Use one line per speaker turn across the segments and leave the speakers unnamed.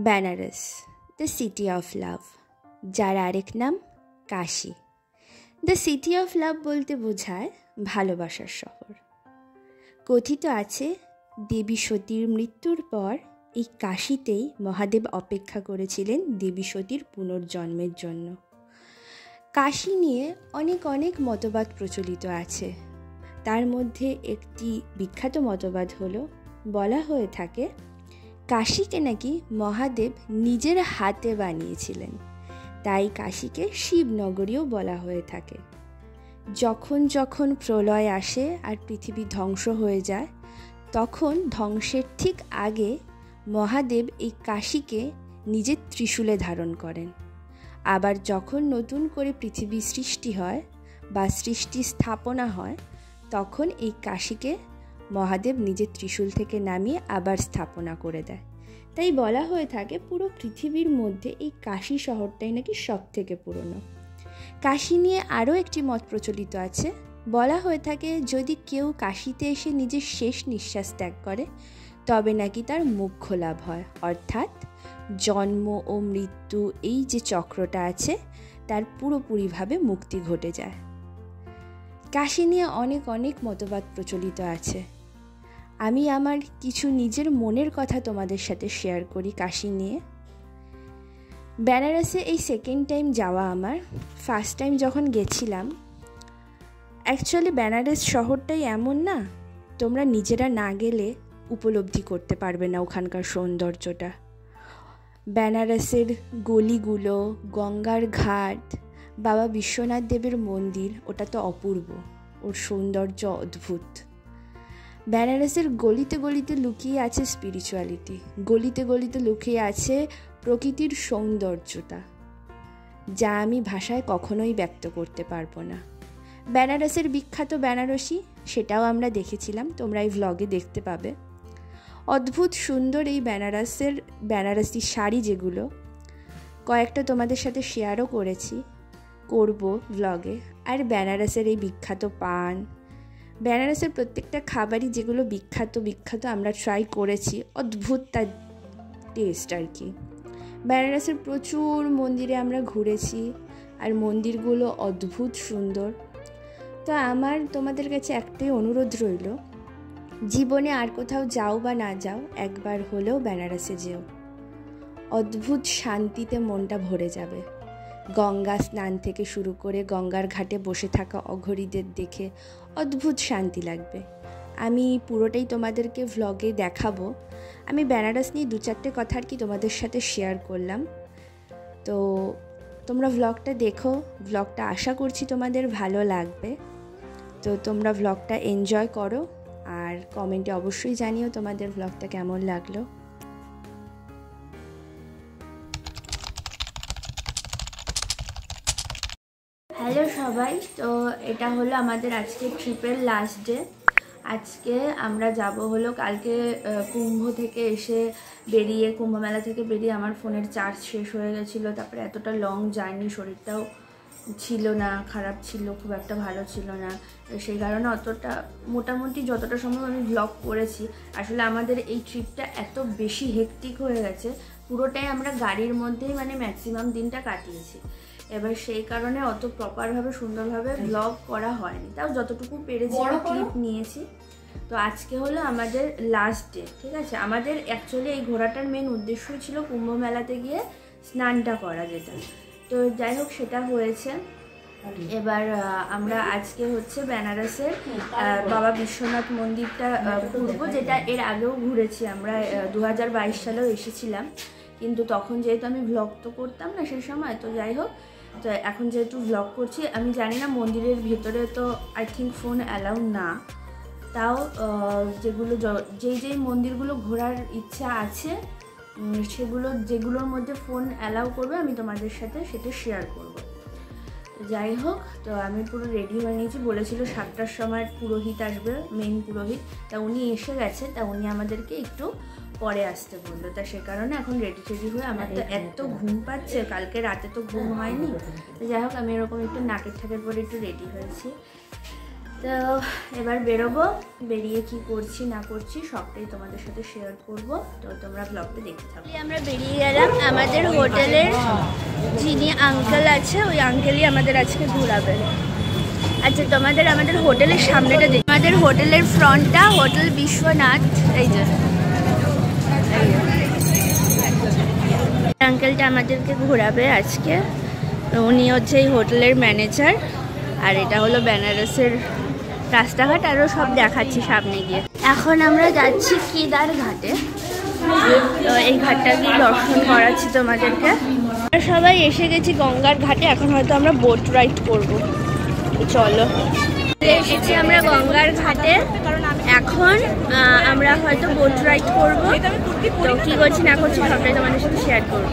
Benaras, the city of love, যার আরেক নাম Kashi. The city of love বলতে বোঝায় ভালোবাসার শহর। কথিত আছে দেবী সতীর মৃত্যুর পর এই কাশীতেই মহাদেব অপেক্ষা করেছিলেন দেবী সতীর পুনর্জন্মের জন্য। কাশী নিয়ে অনেক অনেক মতবাদ প্রচলিত আছে। তার মধ্যে একটি বিখ্যাত মতবাদ হলো, বলা হয়ে থাকে কাশীকে নাকি মহাদেব নিজের হাতে বানিয়েছিলেন, তাই কাশীকে শিবনগরীও বলা হয়ে থাকে। যখন যখন প্রলয় আসে আর পৃথিবী ধ্বংস হয়ে যায়, তখন ধ্বংসের ঠিক আগে মহাদেব এই কাশীকে নিজের ত্রিশূলে ধারণ করেন। আবার যখন নতুন করে পৃথিবী সৃষ্টি হয় বা সৃষ্টি স্থাপনা হয়, তখন এই কাশীকে মহাদেব নিজের ত্রিশূল থেকে নামিয়ে আবার স্থাপনা করে দেয়। তাই বলা হয়ে থাকে পুরো পৃথিবীর মধ্যে এই কাশী শহরটাই নাকি সব থেকে পুরনো। কাশী নিয়ে আরও একটি মত প্রচলিত আছে। বলা হয়ে থাকে যদি কেউ কাশীতে এসে নিজের শেষ নিঃশ্বাস ত্যাগ করে, তবে নাকি তার মোক্ষ লাভ হয়, অর্থাৎ জন্ম ও মৃত্যু এই যে চক্রটা আছে তার পুরোপুরিভাবে মুক্তি ঘটে যায়। কাশী নিয়ে অনেক অনেক মতবাদ প্রচলিত আছে। আমি আমার কিছু নিজের মনের কথা তোমাদের সাথে শেয়ার করি কাশী নিয়ে। বেনারসে এই সেকেন্ড টাইম যাওয়া আমার। ফার্স্ট টাইম যখন গেছিলাম, অ্যাকচুয়ালি বেনারস শহরটাই এমন না, তোমরা নিজেরা না গেলে উপলব্ধি করতে পারবে না ওখানকার সৌন্দর্যটা। বেনারসের গলিগুলো, গঙ্গার ঘাট, বাবা বিশ্বনাথ দেবের মন্দির, ওটা তো অপূর্ব, ওর সৌন্দর্য অদ্ভুত। বেনারসের গলিতে গলিতে লুকিয়ে আছে স্পিরিচুয়ালিটি, গলিতে গলিতে লুকিয়ে আছে প্রকৃতির সৌন্দর্যতা, যা আমি ভাষায় কখনোই ব্যক্ত করতে পারবো না। বেনারসের বিখ্যাত বেনারসি, সেটাও আমরা দেখেছিলাম, তোমরা এই ভ্লগে দেখতে পাবে। অদ্ভুত সুন্দর এই বেনারসি শাড়ি, যেগুলো কয়েকটা তোমাদের সাথে শেয়ারও করব ভ্লগে। আর বেনারসের এই বিখ্যাত পান, বেনারসের প্রত্যেকটা খাবারই যেগুলো বিখ্যাত আমরা ট্রাই করেছি, অদ্ভুত তার টেস্ট আর কি। বেনারসের প্রচুর মন্দিরে আমরা ঘুরেছি, আর মন্দিরগুলো অদ্ভুত সুন্দর। তো আমার তোমাদের কাছে একটাই অনুরোধ রইল, জীবনে আর কোথাও যাও বা না যাও, একবার হলেও বেনারসে যেও। অদ্ভুত শান্তিতে মনটা ভরে যাবে। গঙ্গা স্নান থেকে শুরু করে গঙ্গার ঘাটে বসে থাকা অঘরীদের দেখে অদ্ভুত শান্তি লাগবে। আমি পুরোটাই তোমাদেরকে ভ্লগে দেখাবো। আমি বেনারস নিয়ে 2-4টে কথা আর কি তোমাদের সাথে শেয়ার করলাম। তো তোমরা ভ্লগটা দেখো, ভ্লগটা আশা করছি তোমাদের ভালো লাগবে। তো তোমরা ভ্লগটা এনজয় করো, আর কমেন্টে অবশ্যই জানিও তোমাদের ভ্লগটা কেমন লাগলো। হ্যালো সবাই, তো এটা হলো আমাদের আজকে ট্রিপের লাস্ট ডে। আজকে আমরা যাব হলো, কালকে কুম্ভ থেকে এসে বেরিয়ে, কুম্ভ মেলা থেকে বেরিয়ে আমার ফোনের চার্জ শেষ হয়ে গেছিলো। তারপরে এতটা লং জার্নি, শরীরটাও ছিল না, খারাপ ছিল, খুব একটা ভালো ছিল না। সেই কারণে মোটামুটি যতটা সম্ভব আমি ভ্লগ করেছি। আসলে আমাদের এই ট্রিপটা এত বেশি হেক্টিক হয়ে গেছে, পুরোটাই আমরা গাড়ির মধ্যেই ম্যাক্সিমাম দিনটা কাটিয়েছি। এবার সেই কারণে অত প্রপারভাবে সুন্দরভাবে ব্লগ করা হয়নি, তাও যতটুকু পেরেছি ক্লিপ নিয়েছি। তো আজকে হলো আমাদের লাস্ট ডে, ঠিক আছে। আমাদের অ্যাকচুয়ালি এই ঘোরাটার মেন উদ্দেশ্যই ছিল কুম্ভ মেলাতে গিয়ে স্নানটা করা, যেটা তো যাই হোক সেটা হয়েছে। এবার আমরা আজকে হচ্ছে বেনারসের বাবা বিশ্বনাথ মন্দিরটা ঘুরবো, যেটা এর আগেও ঘুরেছি আমরা। 2022 সালেও এসেছিলাম, কিন্তু তখন যেহেতু আমি ভ্লগ তো করতাম না সেই সময়। তো যাই হোক, তো এখন যেহেতু ভ্লগ করছি, আমি জানি না মন্দিরের ভেতরে তো আই থিঙ্ক ফোন অ্যালাউ না, তাও যেই মন্দিরগুলো ঘোরার ইচ্ছা আছে যেগুলোর মধ্যে ফোন অ্যালাউ করবে, আমি তোমাদের সাথে সেটা শেয়ার করব। যাই হোক, তো আমি পুরো রেডি হয়ে নিয়েছি। বলেছিল 7টার সময় পুরোহিত আসবে, মেন পুরোহিত, তা উনি এসে গেছে। তা উনি আমাদেরকে একটু পরে আসতে বললো। তা সে কারণে এখন রেডি হয়ে, আমার তো এত ঘুম পাচ্ছে, কালকে রাতে তো ঘুম হয়নি। তো যাই হোক, আমি এরকম একটু নাকের ঠাকের পরে একটু রেডি হয়েছি। তো এবার বেরোবো, বেরিয়ে কি করছি না করছি সবটাই তোমাদের সাথে শেয়ার করব, তো তোমরা ব্লগটা দেখতে থাকো। আমরা বেরিয়ে গেলাম, আমাদের হোটেলের যিনি আঙ্কেল আছে ওই আঙ্কেলই আমাদের আজকে ঘোরাবে। আচ্ছা তোমাদের আমাদের হোটেলের সামনেটা দেখি, আমাদের হোটেলের ফ্রন্টটা হোটেল বিশ্বনাথ। এই যে আঙ্কেলটা আমাদেরকে ঘোরাবে আজকে, উনি হচ্ছে এই হোটেলের ম্যানেজার। আর এটা হলো বেনারসের রাস্তাঘাট, আরও সব দেখাচ্ছি সামনে গিয়ে। এখন আমরা যাচ্ছি কেদার ঘাটে, তো এই ঘাটটাকে দর্শন করাচ্ছি তোমাদেরকে। আমরা সবাই এসে গেছি গঙ্গার ঘাটে, এখন হয়তো আমরা বোট রাইড করবো। চলো, এসেছি আমরা গঙ্গার ঘাটে, এখন আমরা হয়তো বোট রাইড করবো। তো কী করছি না করছি সবটাই তোমাদের সাথে শেয়ার করবো।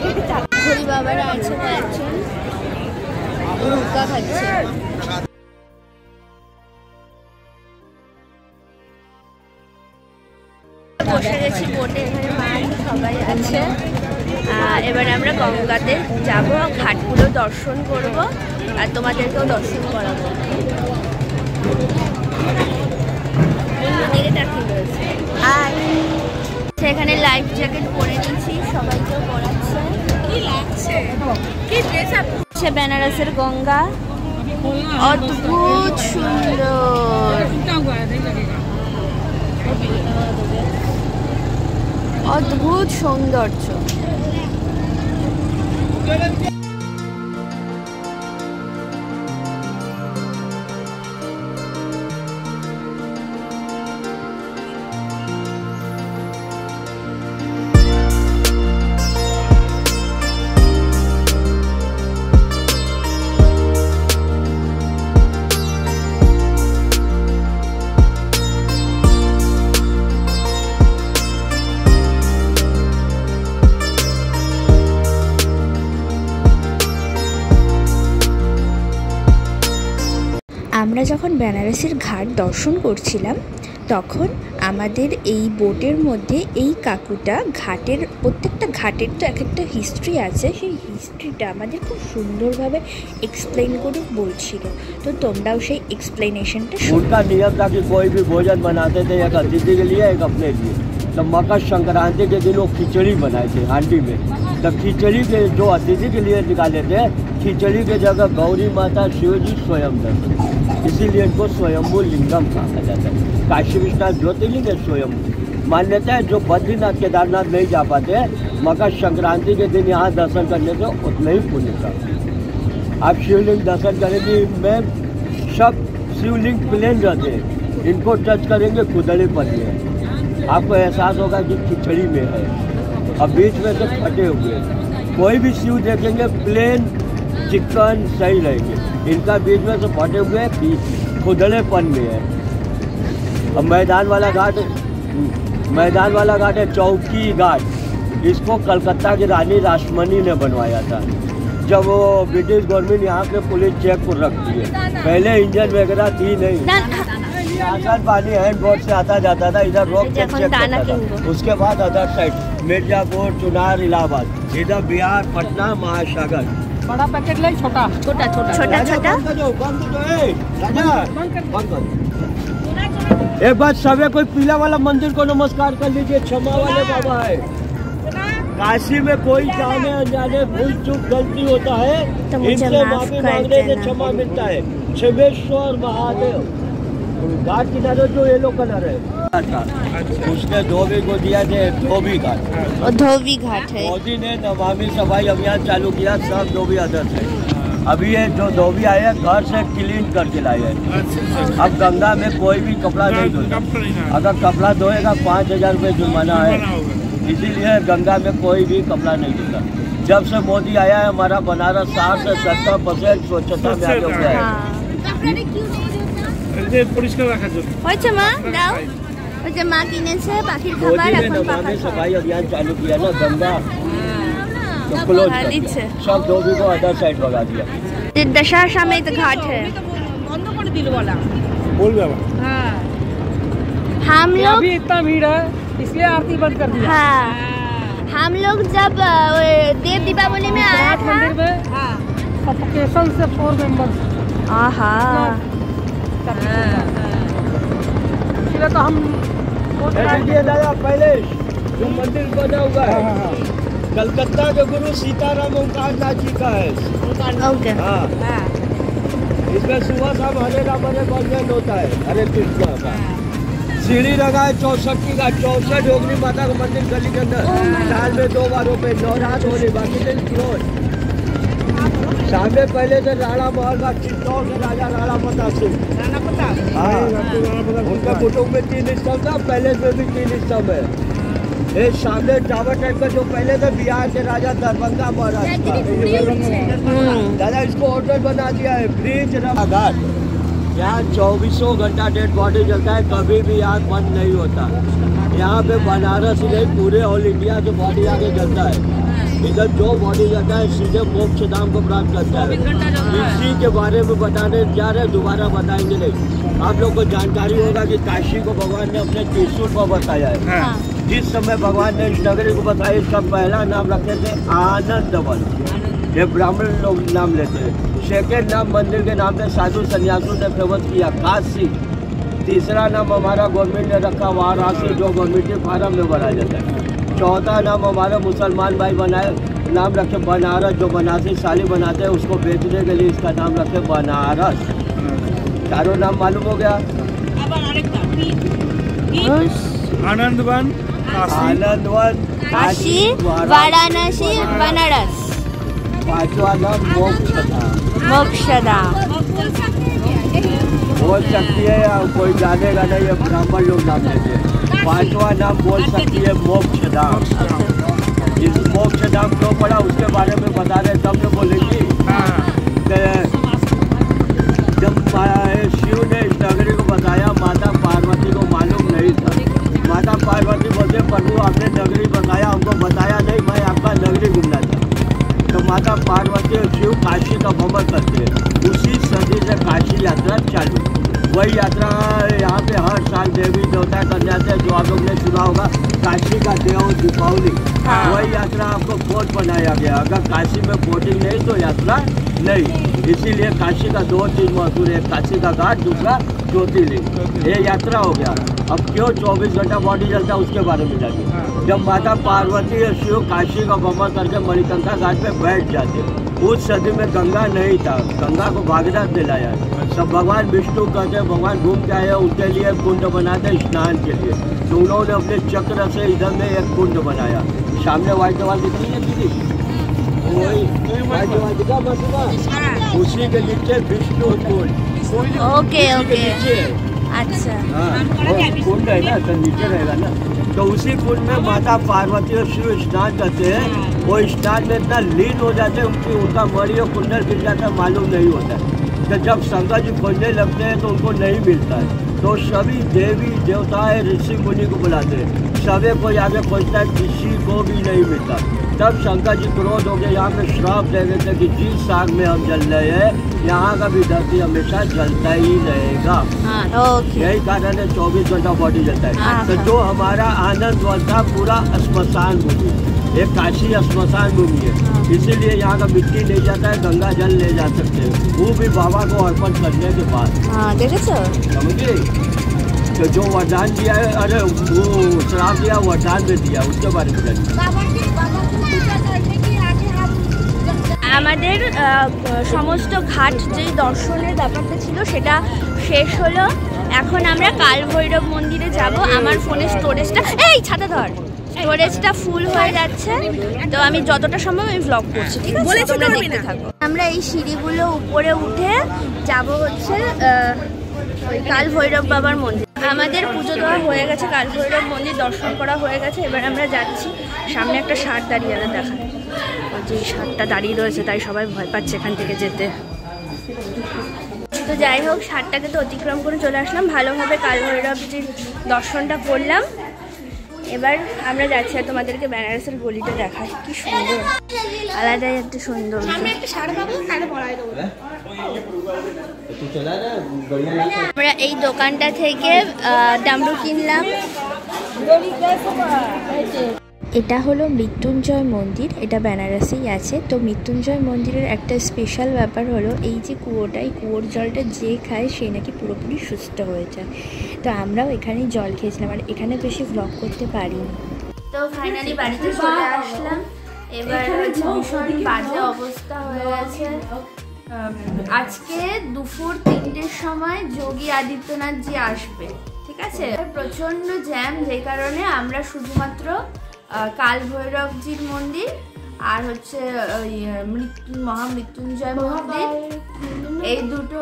হরি বাবারা আছে কয়েকজন, হুক্কা খাচ্ছে। বসে গেছি বোটে, এখানে মাছ সবাই আছে। এবার আমরা গঙ্গাতে যাব, ঘাটগুলো দর্শন করব আর তোমাদেরকেও দর্শন করাবো। আর সেখানে লাইফ জ্যাকেট পরে নিচ্ছি, সবাইকেও পরাচ্ছে। বেনারসের গঙ্গা অদ্ভুত সুন্দর, অদ্ভুত সৌন্দর্য। আমরা যখন বেনারসের ঘাট দর্শন করছিলাম তখন আমাদের এই বোটের মধ্যে এই কাকুটা ঘাটের প্রত্যেকটা ঘাটের তো এক একটা হিস্ট্রি আছে, সেই হিস্ট্রিটা আমাদের খুব সুন্দরভাবে এক্সপ্লেন করে বলছিল। তো তোমরাও সেই এক্সপ্লেনেশনটা
उनका नियम था कि कोई भी भोजन बनाते थे एक अतिथि के लिए एक अपने लिए। तो मकर संक्रांति के दिन वो खिचड़ी बनाए थे हांडी में। तो खिचड़ी के जो अतिथि के लिए निकाले थे, खिचड़ी के जगह गौरी माता शिव जी स्वयं दर्शन, इसीलिए इनको स्वयंभू लिंगम कहा जाता है। काशी विश्वनाथ ज्योतिर्लिंग है स्वयंभू। मान्यता है जो बद्रीनाथ केदारनाथ नहीं जा पाते मकर संक्रांति के दिन यहाँ दर्शन करने से उतना ही पुण्य प्राप्त। आप शिवलिंग दर्शन करेंगे, इनमें सब शिवलिंग प्लेन रहते हैं, इनको टच करेंगे खुदड़े पर है, आपको एहसास होगा कि खिचड़ी में है और बीच में से फटे हुए। कोई भी शिव देखेंगे प्लेन चिकन सही रहेंगे, इनका बीच में से फटे हुए खुदड़ेपन में है। अब मैदान वाला घाट है चौकी घाट, इसको कलकत्ता की रानी रासमणी ने बनवाया था। जब वो ब्रिटिश गवर्नमेंट यहाँ पे पुलिस चेक को रखती है, पहले इंजन वगैरह थी नहीं, आसान पानी हैंड बोट से आता जाता था, इधर रोक के चेक करता था। उसके बाद अदर साइड मिर्जापुर, चुनार, इलाहाबाद, इधर बिहार, पटना, महासागर।
बड़ा पैकेट ले, छोटा छोटा छोटा
छोटा छोटा।
एक बार सभी कोई पीला वाला मंदिर को नमस्कार कर लीजिए, क्षमा वाले बाबा है। काशी में कोई जाने अनजाने भूल चूक गलती होता है, इनसे माफी मांगने से क्षमा मिलता है। शिवेश्वर महादेव घाट किनारे जो येलो कलर है, उसने धोबी को दिया थे धोबी घाट।
धोबी घाट है।
मोदी ने नमामि सफाई अभियान चालू किया, सब धोबी अदर है। अभी ये जो धोबी आए हैं घर से क्लीन करके लाए हैं। अब गंगा में कोई भी कपड़ा नहीं धोएगा, अगर कपड़ा धोएगा 5000 रुपये जुर्माना है, इसीलिए गंगा में कोई भी कपड़ा नहीं धोता। जब से मोदी आया है हमारा बनारस 60 से 70% स्वच्छता में आगे हो गया है। नमामि सफाई अभियान चालू किया ना, गंगा तो क्लोज कर दिया, सब धोबी को अदर साइड भगा दिया।
दशाश्वमेध घाट है।
बोल
हाँ।
हम लोग
अभी इतना भीड़ है इसलिए आरती बंद कर दिया।
हाँ, हम लोग जब देव दीपावली में आया था
मंदिर में सफोकेशन से 4 मेंबर्स।
आहा,
इसलिए तो हम
देखिए दादा पहले जो मंदिर बना हुआ है कलकत्ता के गुरु सीताराम ओंकार नाथ जी का है।
ओके
हाँ इसमें सुबह शाम हरे राम हरे बंधन होता है हरे कृष्णा का। सीढ़ी लगा है 64 का 64 योगिनी माता का मंदिर गली के अंदर। साल में 2 बार पे नवरात्र होली बाकी दिन रोज। सामने पहले से राणा महल का चित्तौड़ के राजा राणा प्रताप सिंह। हाँ उनका कुटुंब में 3 स्तंभ था, पहले में भी 3 स्तंभ है। ये सामने टावर टाइप का जो पहले से बिहार के राजा दरभंगा महाराज का। दादा इसको होटल बना दिया है ब्रिज घाट। यहाँ 24 घंटा डेड बॉडी जलता है, कभी भी आग बंद नहीं होता। यहाँ पे बनारस नहीं पूरे ऑल इंडिया से बॉडी आगे जलता है। इधर जो बॉडी जलता है सीधे मोक्ष धाम को प्राप्त करता है। इसी के बारे में बताने जा रहे दोबारा बताएंगे नहीं। आप लोग को जानकारी होगा कि काशी को भगवान ने अपने त्रिशूल पर बताया है। जिस समय भगवान ने इस नगरी को बताया इसका पहला नाम रखे थे आनंद वन। ये ब्राह्मण लोग नाम लेते हैं। सेकेंड नाम मंदिर के नाम पे साधु सन्यासों ने फेमस किया काशी। तीसरा नाम हमारा गवर्नमेंट ने रखा वाराणसी जो गवर्नमेंट फार्म में बनाया जाता है। चौथा नाम हमारे मुसलमान भाई बनाए नाम रखे बनारस जो बनारसी साड़ी बनाते हैं उसको बेचने के लिए इसका नाम रखे बनारस। चारों नाम मालूम हो गया।
आनंदवन
काशी वाराणसी बनारस।
पांचवा नाम
मोक्षधाम।
बोल सकती है या कोई जानेगा नहीं ये ब्राह्मण लोग नाम लेते हैं। पांचवा नाम बोल सकती है मोक्षधाम। इस मोक्षधाम क्यों पड़ा उसके बारे में बता रहे तब तो बोलेगी। जब शिव ने इस नगरी को बताया माता पार्वती को मालूम नहीं था। माता पार्वती बोलते प्रभु आपने नगरी बताया हमको बताया नहीं, मैं आपका नगरी घूमना था। तो माता पार्वती और शिव काशी का भ्रमण करते हैं। उसी सदी से काशी यात्रा चालू। वही यात्रा यहाँ पे हर साल देवी देवता करने आते हैं जो आप लोग ने सुना होगा काशी का देव दीपावली। वही यात्रा आपको बोट बनाया गया। अगर काशी में बोटिंग नहीं तो यात्रा नहीं। इसीलिए काशी का 2 चीज मशहूर है, काशी का घाट दूसरा ज्योतिर्लिंग। ये यात्रा हो गया। अब क्यों 24 घंटा बॉडी जलता है उसके बारे में जानिए। जब माता पार्वती और शिव काशी का भ्रमण करके मणिकंका घाट पे बैठ जाते उस सदी में गंगा नहीं था। गंगा को भागीरथ दिलाया। सब भगवान विष्णु कहते हैं भगवान घूम के आए उनके लिए कुंड बनाते स्नान के लिए। तो उन्होंने अपने चक्र से इधर में एक कुंड बनाया। सामने व्हाइट दीवार दिख रही है दीदी, वही व्हाइट दीवार दिखा मसला उसी के नीचे विष्णु कुंड।
ओके ओके अच्छा
हाँ कुंड है ना तो नीचे रहेगा ना। तो उसी कुंड में माता पार्वती और शिव स्नान करते हैं। वो स्नान में इतना लीन हो जाते हैं उनका मणि और कुंडल गिर जाता है मालूम नहीं होता है। तो जब शंकर जी खोजने लगते हैं तो उनको नहीं मिलता है। तो सभी देवी देवता ऋषि मुनि को बुलाते हैं। सभी को आगे खोजता है किसी को भी नहीं मिलता। तब शंकर जी क्रोध हो गए यहाँ पे श्राप दे देते कि जिस आग में हम जल रहे हैं यहाँ का भी धरती हमेशा जलता ही रहेगा। यही कारण है 24 घंटा बॉडी जलता है। तो जो हमारा आनंद वन था पूरा श्मशान भूमि, एक काशी श्मशान भूमि है। इसीलिए यहाँ का मिट्टी नहीं जाता है, गंगा जल ले जा सकते हैं वो भी बाबा को अर्पण करने के बाद। समझिए तो जो वरदान दिया है अरे वो श्राप दिया वरदान में दिया उसके बारे में जानिए।
আমাদের সমস্ত ঘাট যে দর্শনের ব্যাপারটা ছিল সেটা শেষ হলো। এখন আমরা কাল ভৈরব মন্দিরে যাব। আমার ফোনের স্টোরেজটা ছাতা ধর স্টোরেজটা ফুল হয়ে যাচ্ছে তো আমি যতটা সম্ভব আমি ব্লগ করছি, ঠিক আছে? তোমরা দেখতে থাকো। আমরা এই সিঁড়িগুলো উপরে উঠে যাব হচ্ছে ওই কাল ভৈরব বাবার মন্দির। আমাদের পুজো দেওয়া হয়ে গেছে, কাল ভৈরব মন্দির দর্শন করা হয়ে গেছে। এবার আমরা যাচ্ছি। সামনে একটা ষাঁড় দাঁড়িয়ে দেখায়, যে ষাঁড়টা দাঁড়িয়ে রয়েছে তাই সবাই ভয় পাচ্ছে এখান থেকে যেতে। তো যাই হোক ষাঁড়টাকে তো অতিক্রম করে চলে আসলাম, ভালোভাবে কাল ভৈরবজির দর্শনটা করলাম। এবার আমরা যাচ্ছি আর তোমাদেরকে বেনারসের গলিটা দেখাই, কি সুন্দর, আলাদাই একটা সুন্দর। আমরা এই দোকানটা থেকে ডামরু কিনলাম। এটা হলো মৃত্যুঞ্জয় মন্দির, এটা বেনারসেই আছে। তো মৃত্যুঞ্জয় মন্দিরের একটা স্পেশাল ব্যাপার হলো এই যে কুয়োটা, এই কুয়োর জলটা যে খায় সে নাকি পুরোপুরি সুস্থ হয়ে যায়। তো আমরাও এখানেই জল খেয়েছিলাম, আর এখানে বেশি ব্লগ করতে পারিনি। তো ফাইনালি বাড়িতে চলে আসলাম। এবার হচ্ছে ভীষণ বাজে অবস্থা হয়ে গেছে। আজকে দুপুর 3টের সময় যোগী আদিত্যনাথজি আসবে, ঠিক আছে। প্রচণ্ড জ্যাম, যেই কারণে আমরা শুধুমাত্র কাল ভৈরবজির মন্দির আর হচ্ছে ওই মহামৃত্যুঞ্জয় মন্দির এই দুটো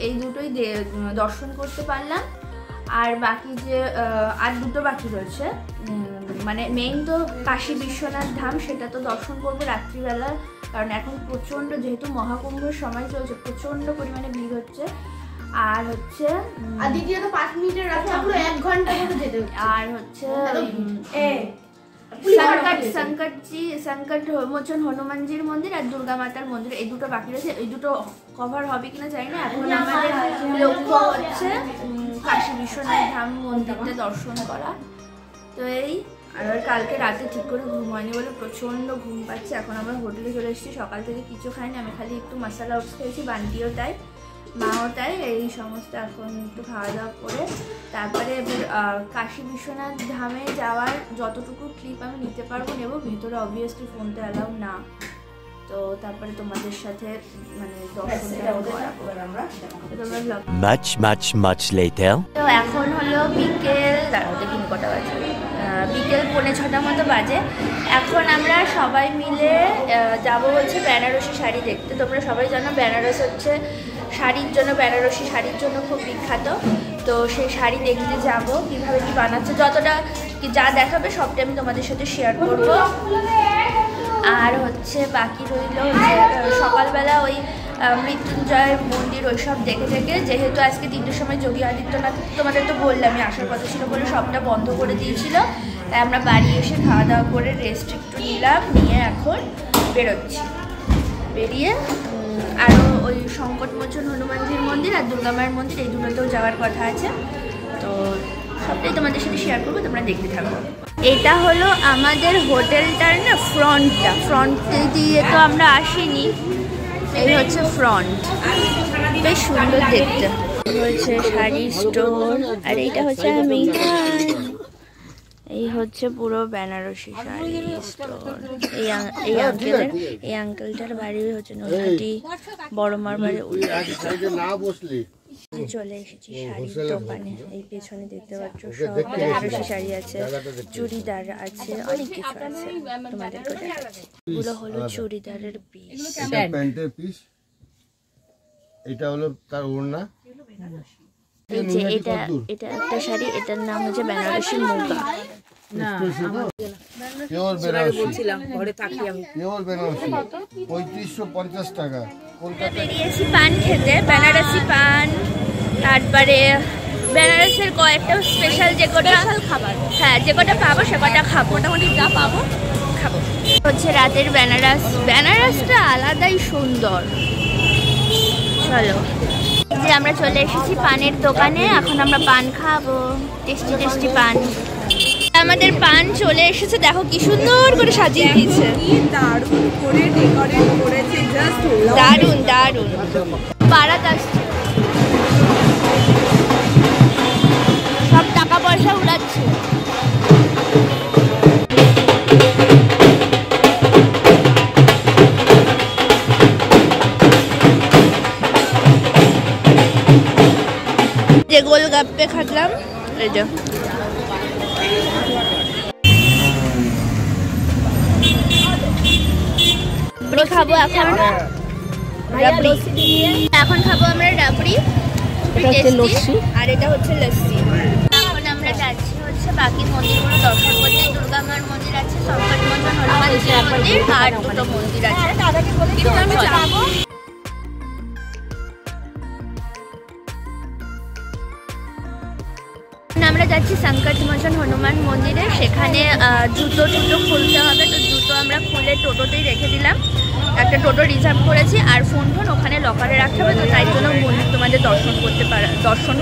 এই দুটোই দর্শন করতে পারলাম। আর বাকি যে আর দুটো বাকি রয়েছে, মানে মেইন তো কাশী বিশ্বনাথ ধাম, সেটা তো দর্শন করবো রাত্রিবেলা, কারণ এখন প্রচণ্ড, যেহেতু মহাকুম্ভের সময় চলছে, প্রচণ্ড পরিমাণে ভিড় হচ্ছে। আর হচ্ছে
দ্বিতীয়ত 5 মিনিটের রাস্তা পুরো 1 ঘন্টা করে যেতে হচ্ছে।
আর হচ্ছে সংকট মোচন হনুমানজির মন্দির আর দুর্গা মাতার মন্দির, এই দুটো বাকি রয়েছে। এই দুটো কভার হবে কিনা জানি না। এখন আমাদের লক্ষ্য হচ্ছে কাশী বিশ্বনাথ ধাম মন্দিরটা দর্শন করা। তো এই আর কালকে রাতে ঠিক করে ঘুম হয়নি বলে প্রচণ্ড ঘুম পাচ্ছে। এখন আমরা হোটেলে চলে এসেছি, সকাল থেকে কিছু খাইনি, আমি খালি একটু মশলা ওটস খেয়েছি, বান্টিও তাই, মাও তাই। এই সমস্ত এখন একটু খাওয়া দাওয়া করে তারপরে কাশী বিশ্বনাথ ধামে যাওয়ার যতটুকু ক্লিপ আমি নিতে পারবো নেব, ভেতরে অবভিয়াসলি ফোনটা অ্যালাউ না। তো তারপরে তোমাদের সাথে মানে
much later.
তো এখন হলো বিকেল, দেখিনি কটা বাজে, বিকেল 5:45 মতো বাজে। এখন আমরা সবাই মিলে যাব হচ্ছে বেনারসি শাড়ি দেখতে। তোমরা সবাই জানো বেনারস হচ্ছে শাড়ির জন্য, বেনারসি শাড়ির জন্য খুব বিখ্যাত। তো সেই শাড়ি দেখতে যাব, কীভাবে কী বানাচ্ছে, যতটা যা দেখাবে সবটা আমি তোমাদের সাথে শেয়ার করব। আর হচ্ছে বাকি রইল সকালবেলা ওই মৃত্যুঞ্জয় মন্দির ওইসব দেখে থেকে, যেহেতু আজকে 3টের সময় যোগী আদিত্যনাথ, তোমাদের তো বললামই আসার কথা ছিল বলে সবটা বন্ধ করে দিয়েছিল, তাই আমরা বাড়ি এসে খাওয়া দাওয়া করে রেস্ট একটু নিলাম, নিয়ে এখন বেরোচ্ছি। বেরিয়ে আরও ওই সংকটমোচন হনুমানজির মন্দির আর দুর্গা মায়ের মন্দির, এই দুটোতেও যাওয়ার কথা আছে। তো সবটাই তোমাদের সাথে শেয়ার করবো, তোমরা দেখতে থাকো। এটা হলো আমাদের হোটেলটার না ফ্রন্ট দিয়ে তো আমরা আসিনি, এই হচ্ছে ফ্রন্ট, বেশ সুন্দর দেখতে। হচ্ছে শাড়ি স্টোর, আর এইটা হচ্ছে আমি, এই হচ্ছে পুরো বেনারসি শাড়ি স্টোর। এই আঙ্কেলটার বাড়ি হচ্ছে নৈহাটি বড়মার বাড়ি। চলে এসেছি শাড়ির দোকানে, এই পেছনে দেখতে পাচ্ছ সব বেনারসি শাড়ি আছে, চুড়িদার আছে, অনেক কিছু আছে, তোমাদেরকে দেখাচ্ছি। এগুলো হলো চুড়িদারের পিস,
প্যান্টের পিস, এটা হলো তার ওড়না।
এই যে এটা একটা শাড়ি, এটার নাম হচ্ছে বেনারসি মুগা।
পিওর বেনারসি, ঘরে থাকি আমি, পিওর বেনারসি 3550 টাকা। কলকাতা
বেরিয়েছি পান খেতে, বেনারসি পান, তারপরে বেনারসের কয়েকটা স্পেশাল যে কটা খাবার, হ্যাঁ যে কটা পাবো সে কটা খাবো, মোটামুটি যা পাবো খাবো। হচ্ছে রাতের বেনারসটা আলাদাই সুন্দর। চলো, যে আমরা চলে এসেছি পানের দোকানে, এখন আমরা পান খাবো, টেস্টি পান। আমাদের পান চলে এসেছে, দেখো কি সুন্দর করে সাজিয়ে দিয়েছে, দারুণ করে ডেকোরেট করেছে, জাস্ট দারুণ বারাত আসছে, সব টাকা পয়সা উড়াচ্ছে। যে গোলগাপ্পে খাটলাম, এই যে খাবো এখন খাবো আমরা রাবড়ি, আর এটা হচ্ছে লস্যি। এখন আমরা যাচ্ছি হচ্ছে বাকি মন্দিরগুলো দর্শন করতে। দুর্গা মার মন্দির আছে, সংকটমোচন হনুমানজির মন্দির, আর দুটো মন্দির আছে। আমরা যাচ্ছি সংকটমোচন হনুমান মন্দিরে, সেখানে জুতো খুলতে হবে। তো জুতো আমরা খুলে টোটোতেই রেখে দিলাম, একটা টোটো রিজার্ভ করেছি, আর ফোন ওখানে লকারে রাখতে হবে। তো তাই জন্য মন্দির তোমাদের দর্শন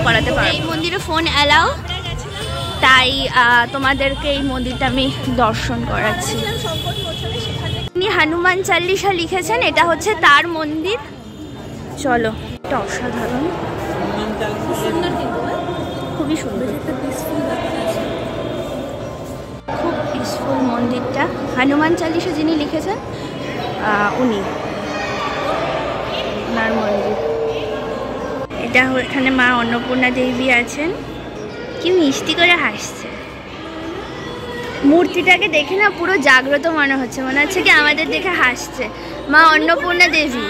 করাতে পারো। এই মন্দিরে ফোন অ্যালাউ, তাই তোমাদেরকে এই মন্দিরটা আমি দর্শন করাচ্ছি। তিনি হনুমান চালিসা লিখেছেন, এটা হচ্ছে তার মন্দির। চলো, এটা অসাধারণ, খুব সুন্দর, কিন্তু খুবই সুন্দর, খুব পিসফুল মন্দিরটা। হনুমান চালিসা যিনি লিখেছেন উনি, ওনার মন্দির এটা। এখানে মা অন্নপূর্ণা দেবী আছেন, কি মিষ্টি করে হাসছে। মূর্তিটাকে দেখে না পুরো জাগ্রত মনে হচ্ছে, মনে হচ্ছে কি আমাদের দেখে হাসছে। মা অন্নপূর্ণা দেবী,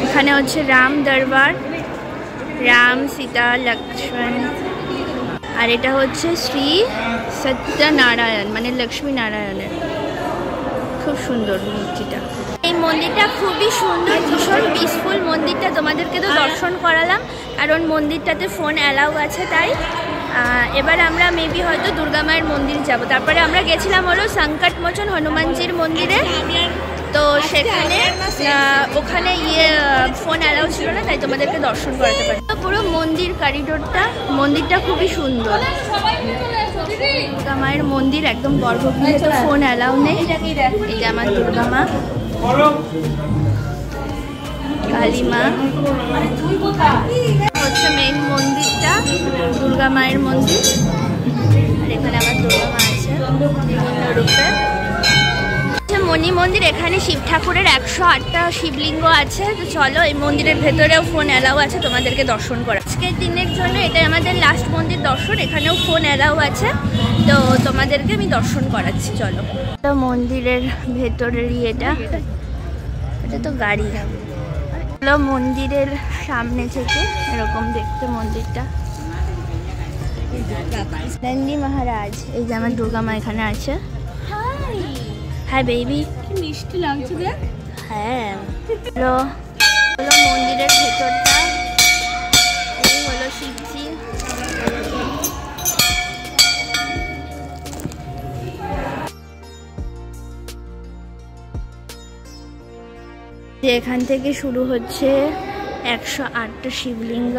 এখানে হচ্ছে রাম দরবার, রাম সীতা লক্ষ্মণ, আর এটা হচ্ছে শ্রী সত্যনারায়ণ মানে লক্ষ্মী নারায়ণের। খুব সুন্দর মূর্তিটা। এই মন্দিরটা খুবই সুন্দর, ভীষণ পিসফুল মন্দিরটা। তোমাদেরকে তো দর্শন করালাম, কারণ মন্দিরটাতে ফোন অ্যালাউ আছে তাই। এবার আমরা মেবি হয়তো দুর্গা মায়ের মন্দির যাব। তারপরে আমরা গেছিলাম হলো সংকটমোচন হনুমানজির মন্দিরে, তো সেখানে ওখানে ফোন অ্যালাউ ছিল না, তাই তোমাদেরকে দর্শন করাতে পারি। পুরো মন্দির করিডোরটা, মন্দিরটা খুবই সুন্দর। দুর্গা মায়ের মন্দির একদম গর্ভগৃহে, তো ফোন অ্যালাউ নেই। এই যে আমার দুর্গা মা, কালী মা, হচ্ছে মেইন মন্দিরটা দুর্গা মায়ের মন্দির। আর এখানে আমার দুর্গা মা আছে বিভিন্ন রূপে। মণি মন্দির, এখানে শিব ঠাকুরের 108টা শিবলিঙ্গ আছে। তো চলো, এই মন্দিরের ভেতরেও ফোন অ্যালাউ আছে, তোমাদেরকে দর্শন করা। আজকের দিনের জন্য এটা আমাদের লাস্ট মন্দির দর্শন, এখানেও ফোন অ্যালাউ আছে, তো তোমাদেরকে আমি দর্শন করাচ্ছি। চলো, মন্দিরের ভেতরেরই এটা তো গাড়ি। চলো, মন্দিরের সামনে থেকে এরকম দেখতে মন্দিরটা। নন্দী মহারাজ, এই যে আমার দুর্গা মা এখানে আছে। হ্যাঁ বেবি, কি মিষ্টি লাগছে দেখ। হ্যাঁ, হলো মন্দিরের ভেতরটা, এই হলো শিবজি। এখান থেকে শুরু হচ্ছে 108টা শিবলিঙ্গ।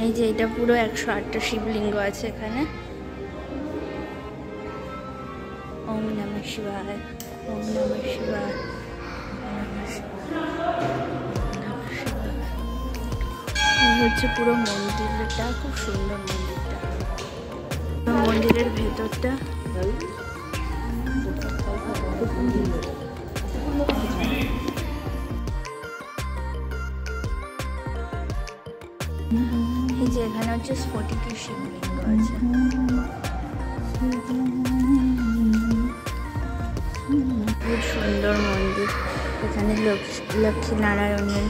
এই যে এটা পুরো 108টা শিবলিঙ্গ আছে এখানে। ওম নমঃ শিবায়, ওম নমঃ শিবায়, এই হচ্ছে পুরো মন্দিরটা, খুব সুন্দর মন্দিরটা। মন্দিরের ভেতরটা এই যে এখানে হচ্ছে স্ফটিকের শিবলিঙ্গ আছে। খুব সুন্দর মন্দির। এখানে লক্ষ্মী নারায়ণের,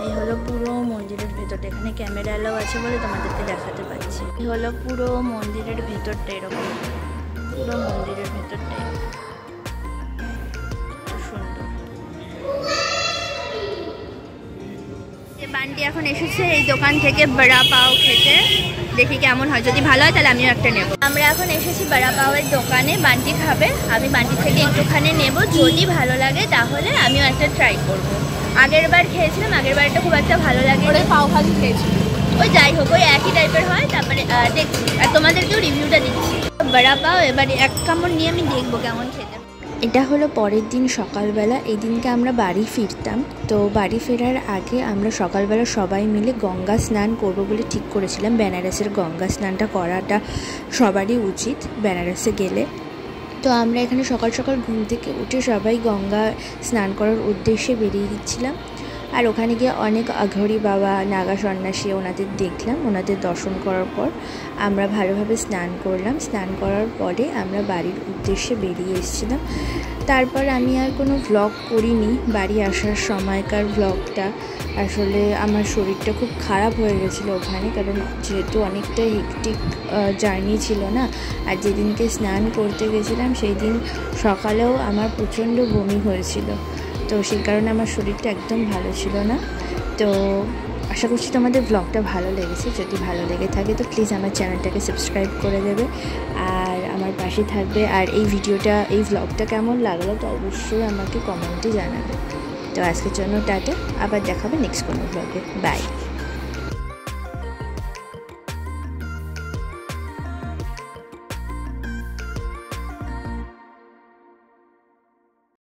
এই হলো পুরো মন্দিরের ভেতরটা। এখানে ক্যামেরা অ্যালাউ আছে বলে তোমাদেরকে দেখাতে পাচ্ছি। এই হলো পুরো মন্দিরের ভেতরটা, এরকম পুরো মন্দিরের ভেতরটা সুন্দর। বান্টি এখন এসেছে এই দোকান থেকে বড়া পাও খেতে, দেখি কেমন হয়। যদি ভালো হয় তাহলে আমিও একটা নেব। আমরা এখন এসেছি বড়া পাওয়ের দোকানে, বান্টি খাবে, আমি বান্টি থেকে একটুখানি নেব। যদি ভালো লাগে তাহলে আমিও একটা ট্রাই করব। আগের বার খেয়েছিলাম, আগের বারটা খুব একটা ভালো লাগে, ওই পাও ভাজি খেয়েছিলাম। ওই যাই হোক, ওই একই টাইপের হয়। তারপরে দেখছি আর তোমাদেরকেও রিভিউটা দিচ্ছি। বড়া পাও এবার এক কামড় নিয়ে আমি দেখবো কেমন খেতে। এটা হলো পরের দিন সকালবেলা। এই দিনকে আমরা বাড়ি ফিরতাম, তো বাড়ি ফেরার আগে আমরা সকালবেলা সবাই মিলে গঙ্গা স্নান করব বলে ঠিক করেছিলাম। বেনারসের গঙ্গা স্নানটা করাটা সবারই উচিত বেনারসে গেলে। তো আমরা এখানে সকাল সকাল ঘুম থেকে উঠে সবাই গঙ্গা স্নান করার উদ্দেশ্যে বেরিয়ে দিচ্ছিলাম। আর ওখানে গিয়ে অনেক আঘরি বাবা, নাগা সন্ন্যাসী, ওনাদের দেখলাম। ওনাদের দর্শন করার পর আমরা ভালোভাবে স্নান করলাম। স্নান করার পরে আমরা বাড়ির উদ্দেশ্যে বেরিয়ে এসেছিলাম। তারপর আমি আর কোনো ভ্লগ করিনি। বাড়ি আসার সময়কার ভ্লগটা, আসলে আমার শরীরটা খুব খারাপ হয়ে গেছিলো ওখানে, কারণ যেহেতু অনেকটা হেক্টিক জার্নি ছিল না। আর যেদিনকে স্নান করতে গেছিলাম সেই দিন সকালেও আমার প্রচণ্ড বমি হয়েছিল, তো সেই কারণে আমার শরীরটা একদম ভালো ছিল না। তো আশা করছি তোমাদের ব্লগটা ভালো লেগেছে। যদি ভালো লেগে থাকে তো প্লিজ আমার চ্যানেলটাকে সাবস্ক্রাইব করে দেবে, আর আমার আমার পাশে থাকবে। আর এই ভ্লগটা কেমন লাগলো তো অবশ্যই আমাকে কমেন্টে জানাবে। তো আজকের জন্য টাটা, আবার দেখাবে নেক্সট কোনো ভ্লগে। বাই।